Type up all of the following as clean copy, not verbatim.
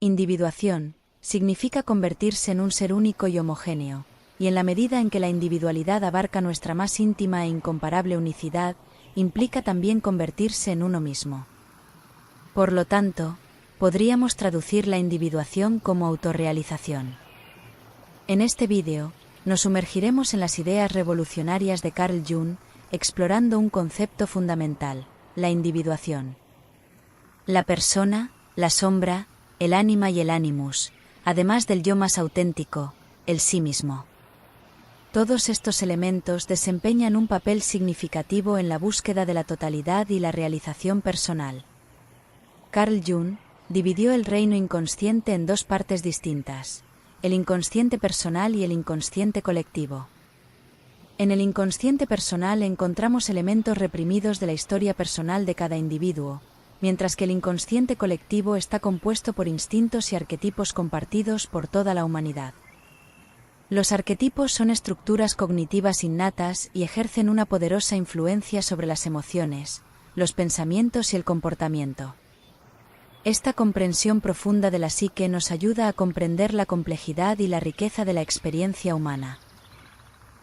Individuación significa convertirse en un ser único y homogéneo, y en la medida en que la individualidad abarca nuestra más íntima e incomparable unicidad, implica también convertirse en uno mismo. Por lo tanto, podríamos traducir la individuación como autorrealización. En este vídeo, nos sumergiremos en las ideas revolucionarias de Carl Jung, explorando un concepto fundamental, la individuación. La persona, la sombra, el ánima y el animus, además del yo más auténtico, el sí mismo. Todos estos elementos desempeñan un papel significativo en la búsqueda de la totalidad y la realización personal. Carl Jung dividió el reino inconsciente en dos partes distintas, el inconsciente personal y el inconsciente colectivo. En el inconsciente personal encontramos elementos reprimidos de la historia personal de cada individuo, mientras que el inconsciente colectivo está compuesto por instintos y arquetipos compartidos por toda la humanidad. Los arquetipos son estructuras cognitivas innatas y ejercen una poderosa influencia sobre las emociones, los pensamientos y el comportamiento. Esta comprensión profunda de la psique nos ayuda a comprender la complejidad y la riqueza de la experiencia humana.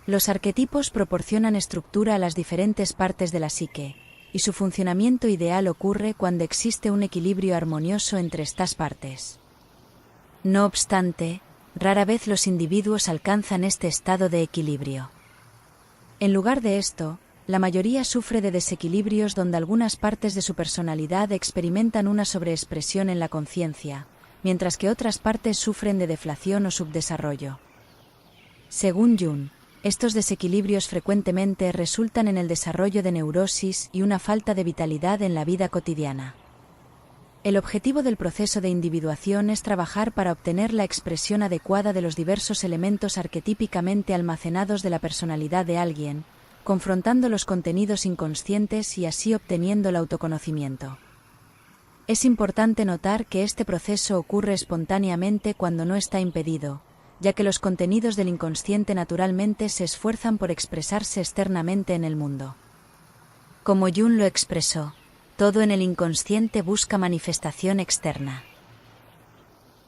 Los arquetipos proporcionan estructura a las diferentes partes de la psique, y su funcionamiento ideal ocurre cuando existe un equilibrio armonioso entre estas partes. No obstante, rara vez los individuos alcanzan este estado de equilibrio. En lugar de esto, la mayoría sufre de desequilibrios donde algunas partes de su personalidad experimentan una sobreexpresión en la conciencia, mientras que otras partes sufren de deflación o subdesarrollo. Según Jung, estos desequilibrios frecuentemente resultan en el desarrollo de neurosis y una falta de vitalidad en la vida cotidiana. El objetivo del proceso de individuación es trabajar para obtener la expresión adecuada de los diversos elementos arquetípicamente almacenados de la personalidad de alguien, confrontando los contenidos inconscientes y así obteniendo el autoconocimiento. Es importante notar que este proceso ocurre espontáneamente cuando no está impedido, ya que los contenidos del inconsciente naturalmente se esfuerzan por expresarse externamente en el mundo. Como Jung lo expresó, todo en el inconsciente busca manifestación externa.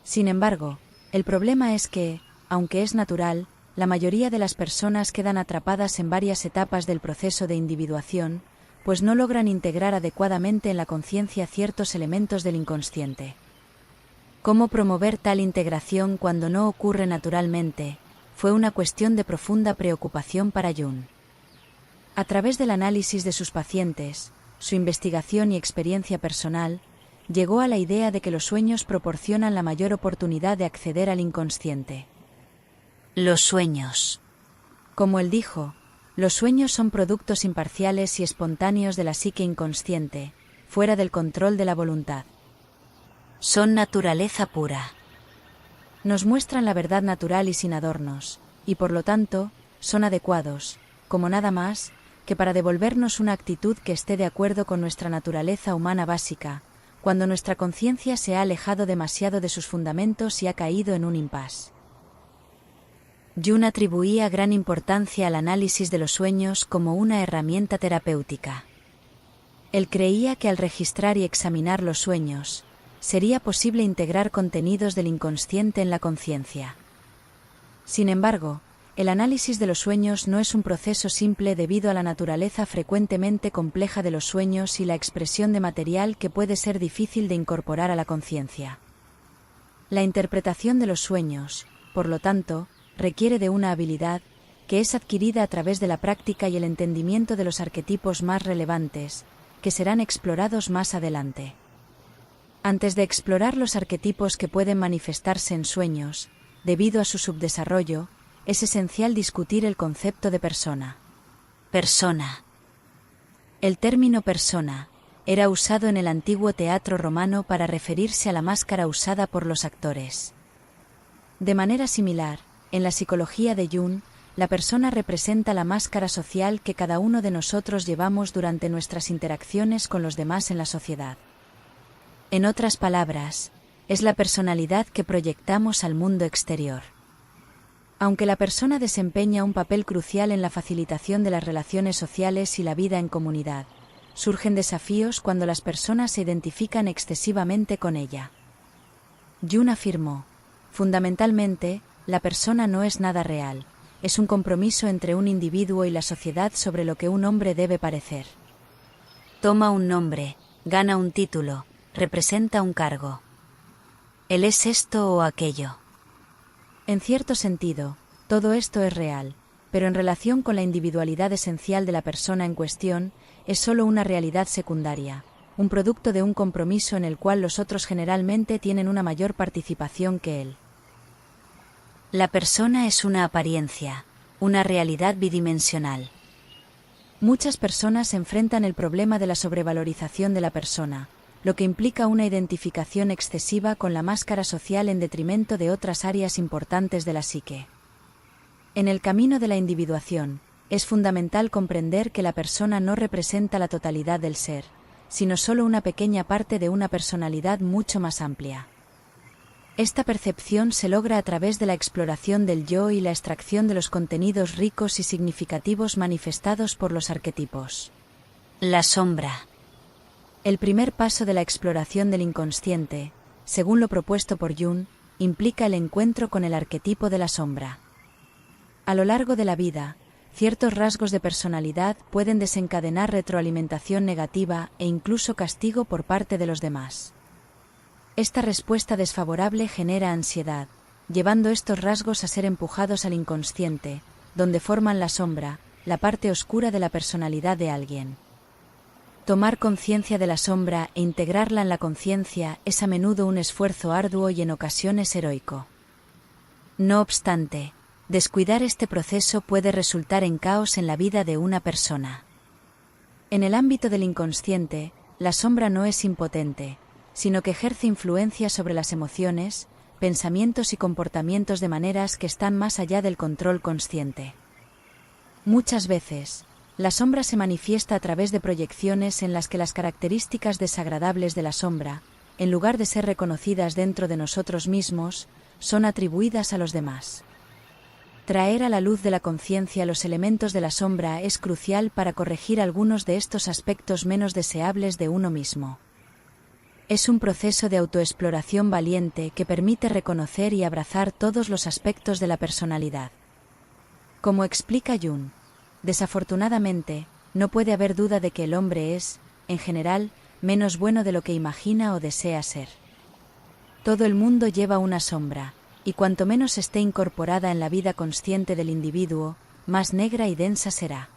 Sin embargo, el problema es que, aunque es natural, la mayoría de las personas quedan atrapadas en varias etapas del proceso de individuación, pues no logran integrar adecuadamente en la conciencia ciertos elementos del inconsciente. Cómo promover tal integración cuando no ocurre naturalmente, fue una cuestión de profunda preocupación para Jung. A través del análisis de sus pacientes, su investigación y experiencia personal, llegó a la idea de que los sueños proporcionan la mayor oportunidad de acceder al inconsciente. Los sueños. Como él dijo, los sueños son productos imparciales y espontáneos de la psique inconsciente, fuera del control de la voluntad. Son naturaleza pura. Nos muestran la verdad natural y sin adornos, y por lo tanto, son adecuados, como nada más, que para devolvernos una actitud que esté de acuerdo con nuestra naturaleza humana básica, cuando nuestra conciencia se ha alejado demasiado de sus fundamentos y ha caído en un impasse. Jung atribuía gran importancia al análisis de los sueños como una herramienta terapéutica. Él creía que al registrar y examinar los sueños, sería posible integrar contenidos del inconsciente en la conciencia. Sin embargo, el análisis de los sueños no es un proceso simple debido a la naturaleza frecuentemente compleja de los sueños y la expresión de material que puede ser difícil de incorporar a la conciencia. La interpretación de los sueños, por lo tanto, requiere de una habilidad que es adquirida a través de la práctica y el entendimiento de los arquetipos más relevantes, que serán explorados más adelante. Antes de explorar los arquetipos que pueden manifestarse en sueños, debido a su subdesarrollo, es esencial discutir el concepto de persona. Persona. El término persona era usado en el antiguo teatro romano para referirse a la máscara usada por los actores. De manera similar, en la psicología de Jung, la persona representa la máscara social que cada uno de nosotros llevamos durante nuestras interacciones con los demás en la sociedad. En otras palabras, es la personalidad que proyectamos al mundo exterior. Aunque la persona desempeña un papel crucial en la facilitación de las relaciones sociales y la vida en comunidad, surgen desafíos cuando las personas se identifican excesivamente con ella. Jung afirmó: fundamentalmente, la persona no es nada real, es un compromiso entre un individuo y la sociedad sobre lo que un hombre debe parecer. Toma un nombre, gana un título, representa un cargo. Él es esto o aquello. En cierto sentido, todo esto es real, pero en relación con la individualidad esencial de la persona en cuestión, es solo una realidad secundaria, un producto de un compromiso en el cual los otros generalmente tienen una mayor participación que él. La persona es una apariencia, una realidad bidimensional. Muchas personas enfrentan el problema de la sobrevalorización de la persona, lo que implica una identificación excesiva con la máscara social en detrimento de otras áreas importantes de la psique. En el camino de la individuación, es fundamental comprender que la persona no representa la totalidad del ser, sino solo una pequeña parte de una personalidad mucho más amplia. Esta percepción se logra a través de la exploración del yo y la extracción de los contenidos ricos y significativos manifestados por los arquetipos. La sombra. El primer paso de la exploración del inconsciente, según lo propuesto por Jung, implica el encuentro con el arquetipo de la sombra. A lo largo de la vida, ciertos rasgos de personalidad pueden desencadenar retroalimentación negativa e incluso castigo por parte de los demás. Esta respuesta desfavorable genera ansiedad, llevando estos rasgos a ser empujados al inconsciente, donde forman la sombra, la parte oscura de la personalidad de alguien. Tomar conciencia de la sombra e integrarla en la conciencia es a menudo un esfuerzo arduo y en ocasiones heroico. No obstante, descuidar este proceso puede resultar en caos en la vida de una persona. En el ámbito del inconsciente, la sombra no es impotente, sino que ejerce influencia sobre las emociones, pensamientos y comportamientos de maneras que están más allá del control consciente. Muchas veces, la sombra se manifiesta a través de proyecciones en las que las características desagradables de la sombra, en lugar de ser reconocidas dentro de nosotros mismos, son atribuidas a los demás. Traer a la luz de la conciencia los elementos de la sombra es crucial para corregir algunos de estos aspectos menos deseables de uno mismo. Es un proceso de autoexploración valiente que permite reconocer y abrazar todos los aspectos de la personalidad. Como explica Jung, desafortunadamente, no puede haber duda de que el hombre es, en general, menos bueno de lo que imagina o desea ser. Todo el mundo lleva una sombra, y cuanto menos esté incorporada en la vida consciente del individuo, más negra y densa será.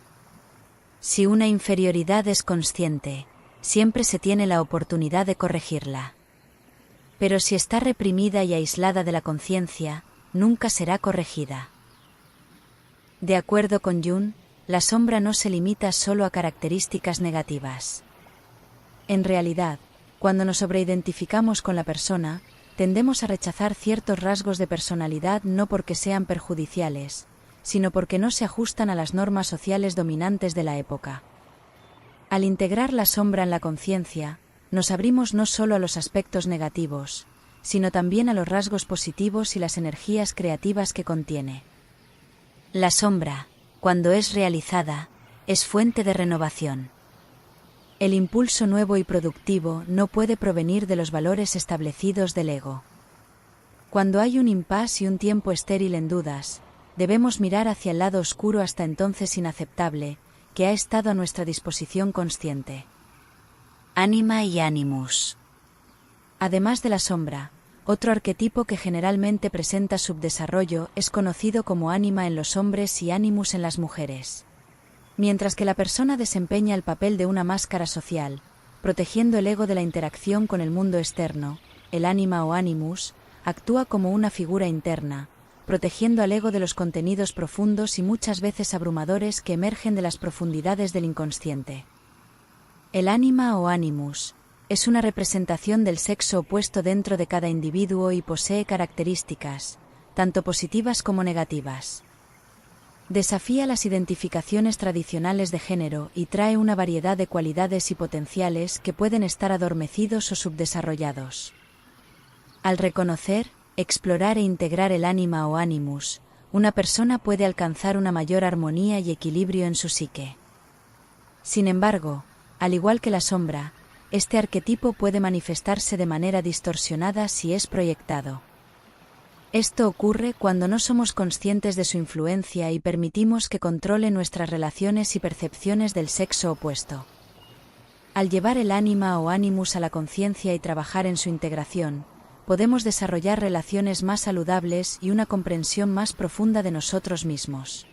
Si una inferioridad es consciente, siempre se tiene la oportunidad de corregirla. Pero si está reprimida y aislada de la conciencia, nunca será corregida. De acuerdo con Jung, la sombra no se limita solo a características negativas. En realidad, cuando nos sobreidentificamos con la persona, tendemos a rechazar ciertos rasgos de personalidad no porque sean perjudiciales, sino porque no se ajustan a las normas sociales dominantes de la época. Al integrar la sombra en la conciencia, nos abrimos no solo a los aspectos negativos, sino también a los rasgos positivos y las energías creativas que contiene. La sombra, cuando es realizada, es fuente de renovación. El impulso nuevo y productivo no puede provenir de los valores establecidos del ego. Cuando hay un impasse y un tiempo estéril en dudas, debemos mirar hacia el lado oscuro hasta entonces inaceptable, que ha estado a nuestra disposición consciente. Ánima y animus. Además de la sombra, otro arquetipo que generalmente presenta subdesarrollo es conocido como ánima en los hombres y animus en las mujeres. Mientras que la persona desempeña el papel de una máscara social, protegiendo el ego de la interacción con el mundo externo, el ánima o animus actúa como una figura interna, protegiendo al ego de los contenidos profundos y muchas veces abrumadores que emergen de las profundidades del inconsciente. El ánima o animus es una representación del sexo opuesto dentro de cada individuo y posee características, tanto positivas como negativas. Desafía las identificaciones tradicionales de género y trae una variedad de cualidades y potenciales que pueden estar adormecidos o subdesarrollados. Al reconocer, explorar e integrar el ánima o animus, una persona puede alcanzar una mayor armonía y equilibrio en su psique. Sin embargo, al igual que la sombra, este arquetipo puede manifestarse de manera distorsionada si es proyectado. Esto ocurre cuando no somos conscientes de su influencia y permitimos que controle nuestras relaciones y percepciones del sexo opuesto. Al llevar el ánima o animus a la conciencia y trabajar en su integración, podemos desarrollar relaciones más saludables y una comprensión más profunda de nosotros mismos.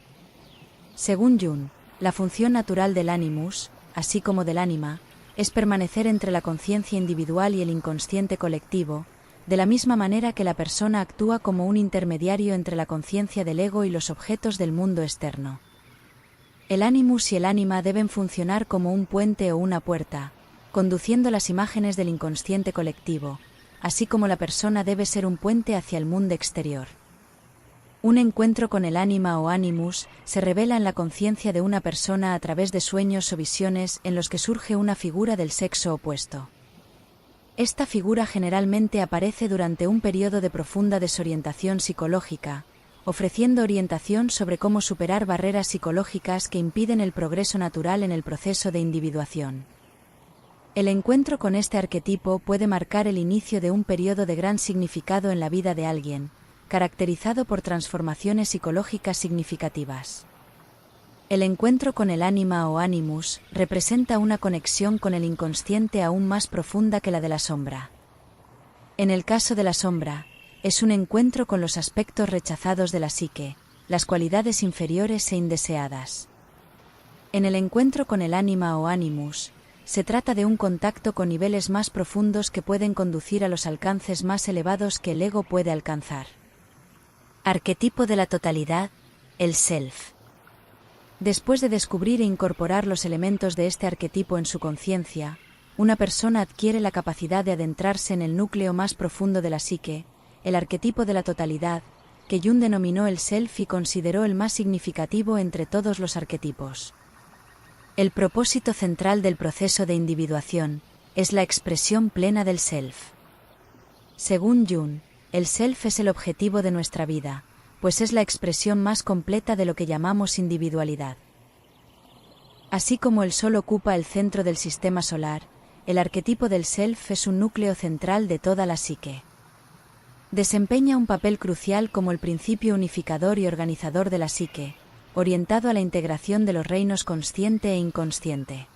Según Jung, la función natural del animus, así como del ánima, es permanecer entre la conciencia individual y el inconsciente colectivo, de la misma manera que la persona actúa como un intermediario entre la conciencia del ego y los objetos del mundo externo. El animus y el ánima deben funcionar como un puente o una puerta, conduciendo las imágenes del inconsciente colectivo, así como la persona debe ser un puente hacia el mundo exterior. Un encuentro con el ánima o animus se revela en la conciencia de una persona a través de sueños o visiones en los que surge una figura del sexo opuesto. Esta figura generalmente aparece durante un periodo de profunda desorientación psicológica, ofreciendo orientación sobre cómo superar barreras psicológicas que impiden el progreso natural en el proceso de individuación. El encuentro con este arquetipo puede marcar el inicio de un periodo de gran significado en la vida de alguien, caracterizado por transformaciones psicológicas significativas. El encuentro con el ánima o animus representa una conexión con el inconsciente aún más profunda que la de la sombra. En el caso de la sombra, es un encuentro con los aspectos rechazados de la psique, las cualidades inferiores e indeseadas. En el encuentro con el ánima o animus, se trata de un contacto con niveles más profundos que pueden conducir a los alcances más elevados que el ego puede alcanzar. Arquetipo de la totalidad, el self. Después de descubrir e incorporar los elementos de este arquetipo en su conciencia, una persona adquiere la capacidad de adentrarse en el núcleo más profundo de la psique, el arquetipo de la totalidad, que Jung denominó el self y consideró el más significativo entre todos los arquetipos. El propósito central del proceso de individuación es la expresión plena del self. Según Jung, el self es el objetivo de nuestra vida, pues es la expresión más completa de lo que llamamos individualidad. Así como el Sol ocupa el centro del sistema solar, el arquetipo del self es un núcleo central de toda la psique. Desempeña un papel crucial como el principio unificador y organizador de la psique, orientado a la integración de los reinos consciente e inconsciente.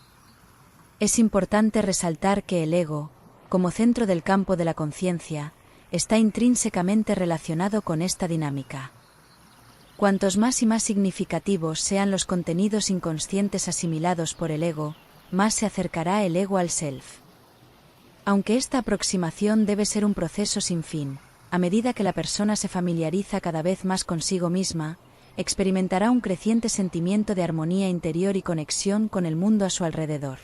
Es importante resaltar que el ego, como centro del campo de la conciencia, está intrínsecamente relacionado con esta dinámica. Cuantos más y más significativos sean los contenidos inconscientes asimilados por el ego, más se acercará el ego al self. Aunque esta aproximación debe ser un proceso sin fin, a medida que la persona se familiariza cada vez más consigo misma, experimentará un creciente sentimiento de armonía interior y conexión con el mundo a su alrededor.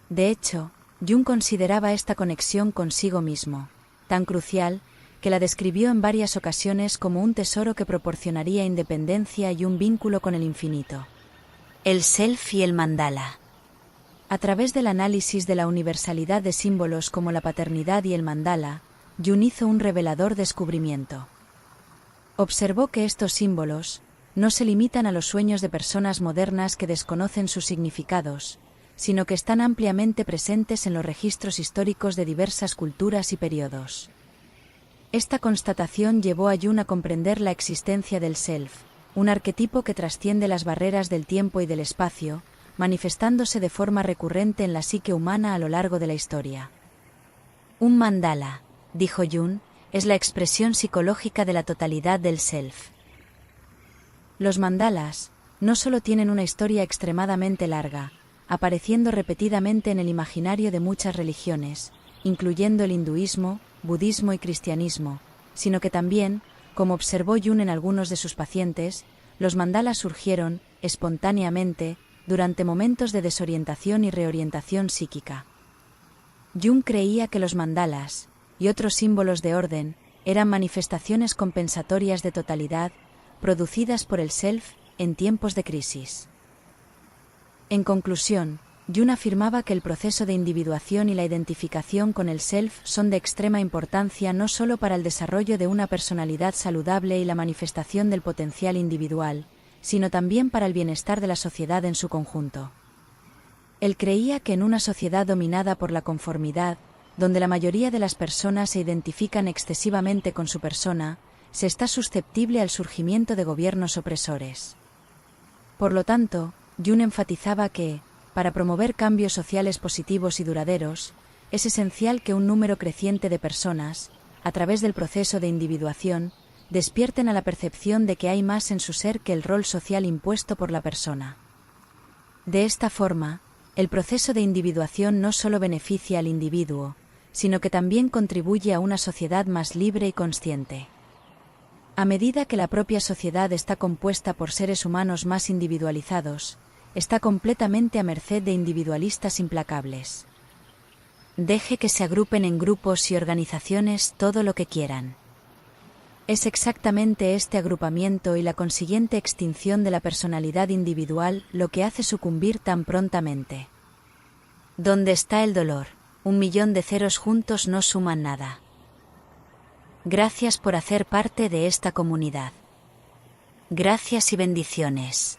De hecho, Jung consideraba esta conexión consigo mismo tan crucial, que la describió en varias ocasiones como un tesoro que proporcionaría independencia y un vínculo con el infinito. El self y el mandala. A través del análisis de la universalidad de símbolos como la paternidad y el mandala, Jung hizo un revelador descubrimiento. Observó que estos símbolos no se limitan a los sueños de personas modernas que desconocen sus significados, sino que están ampliamente presentes en los registros históricos de diversas culturas y periodos. Esta constatación llevó a Jung a comprender la existencia del self, un arquetipo que trasciende las barreras del tiempo y del espacio, manifestándose de forma recurrente en la psique humana a lo largo de la historia. Un mandala, dijo Jung, es la expresión psicológica de la totalidad del self. Los mandalas no solo tienen una historia extremadamente larga, apareciendo repetidamente en el imaginario de muchas religiones, incluyendo el hinduismo, budismo y cristianismo, sino que también, como observó Jung en algunos de sus pacientes, los mandalas surgieron, espontáneamente, durante momentos de desorientación y reorientación psíquica. Jung creía que los mandalas, y otros símbolos de orden, eran manifestaciones compensatorias de totalidad, producidas por el self en tiempos de crisis. En conclusión, Jung afirmaba que el proceso de individuación y la identificación con el self son de extrema importancia no solo para el desarrollo de una personalidad saludable y la manifestación del potencial individual, sino también para el bienestar de la sociedad en su conjunto. Él creía que en una sociedad dominada por la conformidad, donde la mayoría de las personas se identifican excesivamente con su persona, se está susceptible al surgimiento de gobiernos opresores. Por lo tanto, Jung enfatizaba que, para promover cambios sociales positivos y duraderos, es esencial que un número creciente de personas, a través del proceso de individuación, despierten a la percepción de que hay más en su ser que el rol social impuesto por la persona. De esta forma, el proceso de individuación no solo beneficia al individuo, sino que también contribuye a una sociedad más libre y consciente. A medida que la propia sociedad está compuesta por seres humanos más individualizados, está completamente a merced de individualistas implacables. Deje que se agrupen en grupos y organizaciones todo lo que quieran. Es exactamente este agrupamiento y la consiguiente extinción de la personalidad individual lo que hace sucumbir tan prontamente. ¿Dónde está el dolor? 1.000.000 de ceros juntos no suman nada. Gracias por hacer parte de esta comunidad. Gracias y bendiciones.